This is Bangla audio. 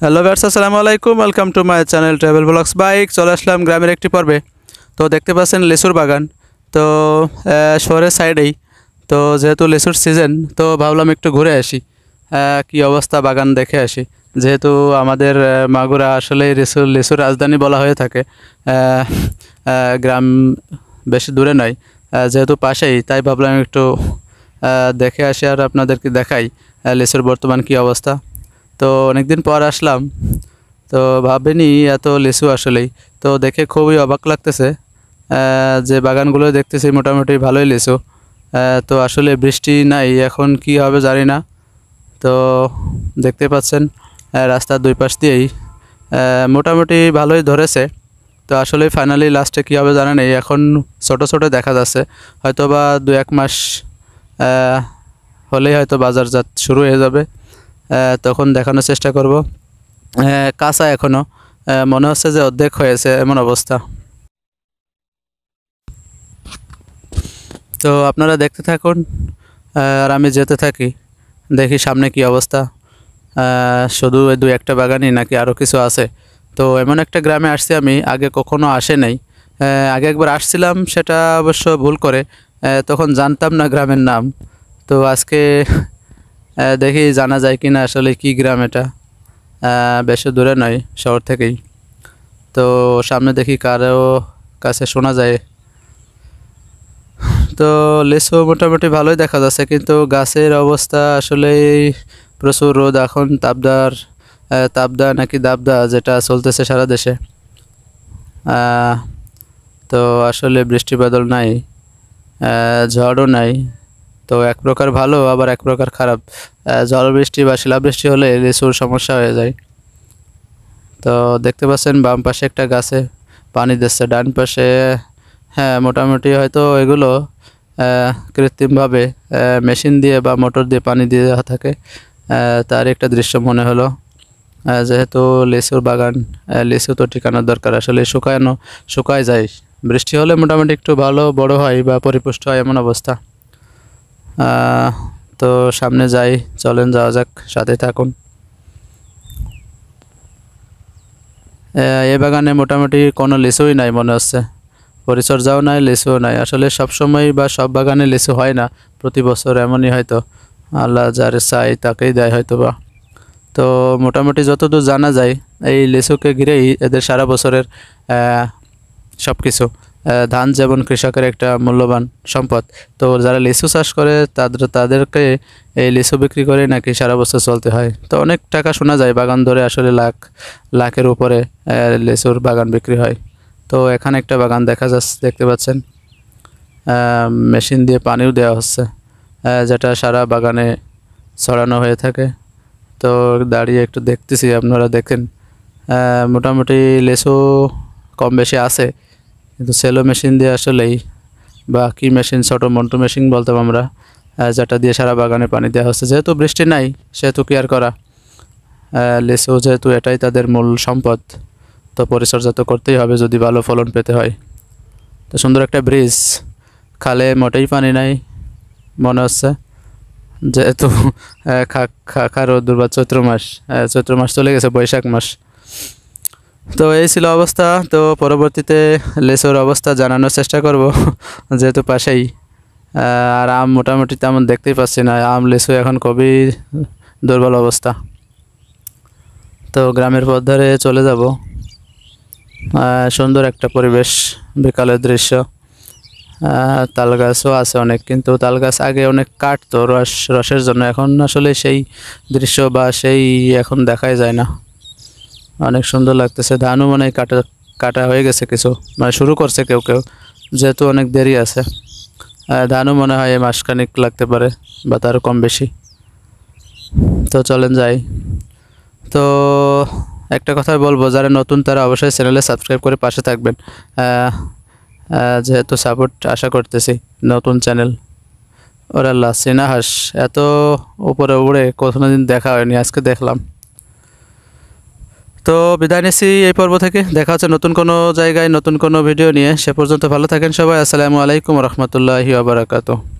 হ্যালো ভিউয়ার্স, আসসালামু আলাইকুম। Welcome to my channel travel blogs bike. চলে আসলাম গ্রামের একটি পর্বে। তো দেখতে পাচ্ছেন লিচুর বাগান। তো শহরের সাইডেই, তো যেহেতু লিচুর সিজন, তো ভাবলাম একটু ঘুরে আসি, কি অবস্থা বাগান দেখে আসি। যেহেতু আমাদের মাগুরা আসলে লিচুর রাজধানী বলা হয়ে থাকে। আহ, গ্রাম বেশি দূরে নয়, যেহেতু পাশেই, তাই ভাবলাম একটু দেখে আসি আর আপনাদেরকে দেখাই লিচুর বর্তমান কি অবস্থা। তো অনেক দিন পর আসলাম, তো ভাবিনি এত লিচু আসলেই। তো দেখে খুবই অবাক লাগতেছে যে বাগানগুলো দেখতেছি মোটামুটি ভালোই লিচু। তো আসলে বৃষ্টি নাই, এখন কি হবে জানি না। তো দেখতে পাচ্ছেন রাস্তার দুই পাশ দিয়েই মোটামুটি ভালোই ধরেছে। তো আসলে ফাইনালি লাস্টে কী হবে জানা নেই, এখন ছোট ছোট দেখা যাচ্ছে। হয়তো বা 2-1 মাস আহ, হলেই হয়তো বাজারজাত শুরু হয়ে যাবে, তখন দেখানোর চেষ্টা করব। কাঁচা এখনও মনে হচ্ছে যে অর্ধেক হয়েছে এমন অবস্থা। তো আপনারা দেখতে থাকুন আর আমি যেতে থাকি, দেখি সামনে কি অবস্থা। শুধু এই 2-1টা বাগানই নাকি আরও কিছু আছে। তো এমন একটা গ্রামে আসছি আমি, আগে কখনো আসে নাই। আগে একবার আসছিলাম, সেটা অবশ্য ভুল করে, তখন জানতাম না গ্রামের নাম। তো আজকে দেখি জানা যায় কি না আসলে কি গ্রাম এটা। বেশি দূরে নয় শহর থেকেই। তো সামনে দেখি কারো কাছে শোনা যায়। তো লিচু মোটামুটি ভালোই দেখা যাচ্ছে, কিন্তু গাছের অবস্থা আসলে প্রচুর রোদ এখন। তাপদা নাকি দাবদা যেটা চলতেছে সারা দেশে। তো আসলে বৃষ্টি বাদল নাই, ঝড়ও নাই। তো এক প্রকার ভালো, আবার এক প্রকার খারাপ। ঝড় বৃষ্টি বা শিলাবৃষ্টি হলে লিচুর সমস্যা হয়ে যায়। তো দেখতে পাচ্ছেন বাম পাশে একটা গাছে পানি দিচ্ছে, ডান পাশে হ্যাঁ মোটামুটি হয়তো এগুলো কৃত্রিমভাবে মেশিন দিয়ে বা মোটর দিয়ে পানি দিয়ে দেওয়া থাকে। তার একটা দৃশ্য মনে হলো। যেহেতু লিচুর বাগান, লিচু তো ঠিকানার দরকার, আসলে শুকায় যায়। বৃষ্টি হলে মোটামুটি একটু ভালো বড় হয় বা পরিপুষ্ট হয় এমন অবস্থা। তো সামনে যাই, চলেন যাওয়া যাক, সাথে থাকুন। এই বাগানে মোটামুটি কোনো লিচুই নাই মনে হচ্ছে, পরিচর্যাও নাই, লিচুও নাই। আসলে সবসময় বা সব বাগানে লিচু হয় না, প্রতি বছর এমনই হয়তো। আল্লাহ যার চাই তাকেই দেয় হয়তো বা। তো মোটামুটি যতদূর জানা যায়, এই লিচুকে ঘিরেই এদের সারা বছরের সব কিছু। ধান যেমন কৃষকের একটা মূল্যবান সম্পদ, তো যারা লিচু চাষ করে তাদেরকে এই লিচু বিক্রি করে নাকি সারা বছর চলতে হয়। তো অনেক টাকা শোনা যায়, বাগান ধরে আসলে লাখের উপরে লিচুর বাগান বিক্রি হয়। তো এখানে একটা বাগান দেখতে পাচ্ছেন, মেশিন দিয়ে পানিও দেওয়া হচ্ছে, যেটা সারা বাগানে ছড়ানো হয়ে থাকে। তো দাঁড়িয়ে একটু দেখতেছি, আপনারা দেখেন। মোটামুটি লিচু কম বেশি আছে, কিন্তু সেলো মেশিন দিয়ে আসলেই, বা কি মেশিন, ছোটো মন্টু মেশিন বলতাম আমরা, যেটা দিয়ে সারা বাগানে পানি দেওয়া হচ্ছে। যেহেতু বৃষ্টি নাই সেহেতু কেয়ার করা, লিচু যেহেতু এটাই তাদের মূল সম্পদ, তো পরিচর্যা তো করতেই হবে যদি ভালো ফলন পেতে হয়। তো সুন্দর একটা ব্রিজ, খালে মোটেই পানি নাই মনে হচ্ছে, যেহেতু খাখা রোদ্দুর বা চৈত্র মাস চলে গেছে, বৈশাখ মাস। তো এই ছিল অবস্থা। তো পরবর্তীতে লিচুর অবস্থা জানানোর চেষ্টা করব, যেহেতু পাশেই। আর আম মোটামুটি তেমন দেখতেই পাচ্ছি না, আম লিচু এখন খুবই দুর্বল অবস্থা। তো গ্রামের পথ ধরে চলে যাব। সুন্দর একটা পরিবেশ, বিকালের দৃশ্য। তাল গাছও আছে অনেক, কিন্তু তাল গাছ আগে অনেক কাটতো রসের জন্য, এখন আসলে সেই দৃশ্য বা সেই এখন দেখাই যায় না। অনেক সুন্দর লাগতেছে। ধানও মনে হয় কাটা হয়ে গেছে কিছু, মানে শুরু করছে কেউ কেউ, যেহেতু অনেক দেরি আছে। ধানও মনে হয় মাসখানিক লাগতে পারে বা তারও কম বেশি। তো চলেন যাই। তো একটা কথাই বলবো, যারা নতুন তারা অবশ্যই চ্যানেলে সাবস্ক্রাইব করে পাশে থাকবেন, যেহেতু সাপোর্ট আশা করতেছি। নতুন চ্যানেল, ওর আল্লাহ চীনা হাঁস এত উপরে উড়ে কোনো দিন দেখা হয়নি, আজকে দেখলাম। তো বিদায় নিচ্ছি এই পর্ব থেকে, দেখা হচ্ছে নতুন কোনো জায়গায় নতুন কোনো ভিডিও নিয়ে। সে পর্যন্ত ভালো থাকেন সবাই। আসসালামু আলাইকুম রহমতুল্লাহি ওয়া বারাকাতুহু।